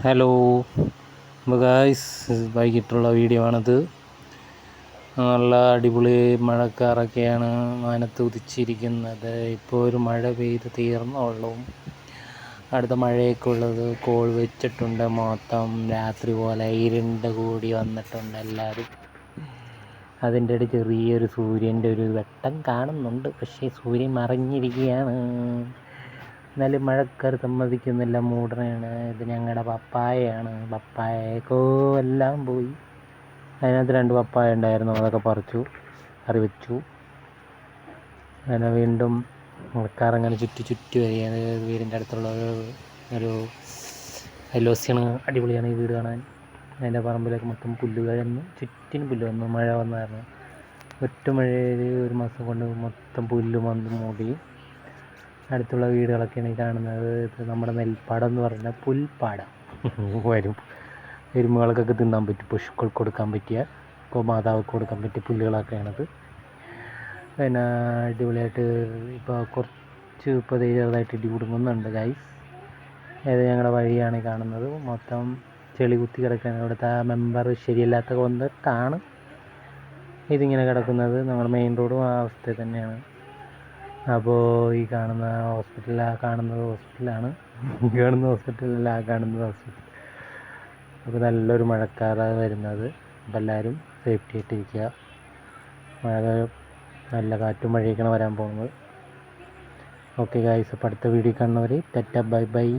Hello guys, വൈകിട്ടുള്ള video ആണിത്. നല്ല അടിപൊളി മഴക്കാറൊക്കെയാണ് മാനത്ത് ഉദിച്ചിരിക്കുന്നത്. ഇപ്പോൾ ഒരു മഴ പെയ്ത് തീർന്നുള്ളൂ. അടുത്ത മഴയൊക്കെ ഉള്ളത് കോൾ വെച്ചിട്ടുണ്ട്. മൊത്തം രാത്രി പോലെ ഇരുണ്ട് കൂടി വന്നിട്ടുണ്ട് എല്ലാവരും. അതിൻ്റെ ഇടയിൽ ചെറിയൊരു സൂര്യൻ്റെ ഒരു വെട്ടം കാണുന്നുണ്ട്. പക്ഷേ സൂര്യൻ മറഞ്ഞിരിക്കുകയാണ്. എന്നാലും മഴക്കാർ സമ്മതിക്കുന്നില്ല, മൂടനാണ്. ഇത് ഞങ്ങളുടെ പപ്പായയാണ്. പപ്പായക്കോ എല്ലാം പോയി. അതിനകത്ത് 2 പപ്പായ ഉണ്ടായിരുന്നു, അതൊക്കെ പറിച്ചു കറി വെച്ചു. അങ്ങനെ വീണ്ടും മഴക്കാർ അങ്ങനെ ചുറ്റി വരികയാണ്. വീടിൻ്റെ അടുത്തുള്ള ഒരു അയൽവാസിയാണ്. അടിപൊളിയാണ് ഈ വീട് കാണാൻ. അതിൻ്റെ പറമ്പിലൊക്കെ മൊത്തം പുല്ല് കഴിഞ്ഞു, ചുറ്റിനും പുല്ല് വന്നു. മഴ വന്നായിരുന്നു. ഒറ്റ മഴയിൽ 1 മാസം കൊണ്ട് മൊത്തം പുല്ല് വന്ന് മൂടി. അടുത്തുള്ള വീടുകളൊക്കെയാണ് ഈ കാണുന്നത്. ഇത് നമ്മുടെ നെൽപ്പാടം എന്ന് പറഞ്ഞാൽ പുൽപ്പാടം. എരുമകൾക്കൊക്കെ തിന്നാൻ പറ്റും, പശുക്കൾക്ക് കൊടുക്കാൻ പറ്റിയ, മാതാവൾക്ക് കൊടുക്കാൻ പറ്റിയ പുല്ലുകളൊക്കെയാണത്. പിന്നെ അടിപൊളിയായിട്ട് ഇപ്പോൾ ചെറുതായിട്ട് ഇടി കുടുങ്ങുന്നുണ്ട് ഗൈസ്. ഇത് ഞങ്ങളുടെ വഴിയാണ് കാണുന്നത്. മൊത്തം ചെളി കുത്തി കിടക്കുകയാണ്. ഇവിടുത്തെ മെമ്പർ ശരിയല്ലാത്ത കൊണ്ടിട്ടാണ് ഇതിങ്ങനെ കിടക്കുന്നത്. നമ്മുടെ മെയിൻ റോഡും ആ അവസ്ഥയിൽ തന്നെയാണ്. അപ്പോൾ ഈ കാണുന്ന കാണുന്നത് ഹോസ്പിറ്റൽ. അപ്പോൾ നല്ലൊരു മഴക്കാറാണ് വരുന്നത്. അപ്പോൾ എല്ലാവരും സേഫ്റ്റി ആയിട്ടിരിക്കുക. നല്ല കാറ്റും മഴയൊക്കെയാണ് വരാൻ പോകുന്നത്. ഓക്കെ ഗായ്സ്, അപ്പോൾ അടുത്ത വീഡിയോ കാണുന്നവരെ ടാറ്റ ബൈ ബൈ.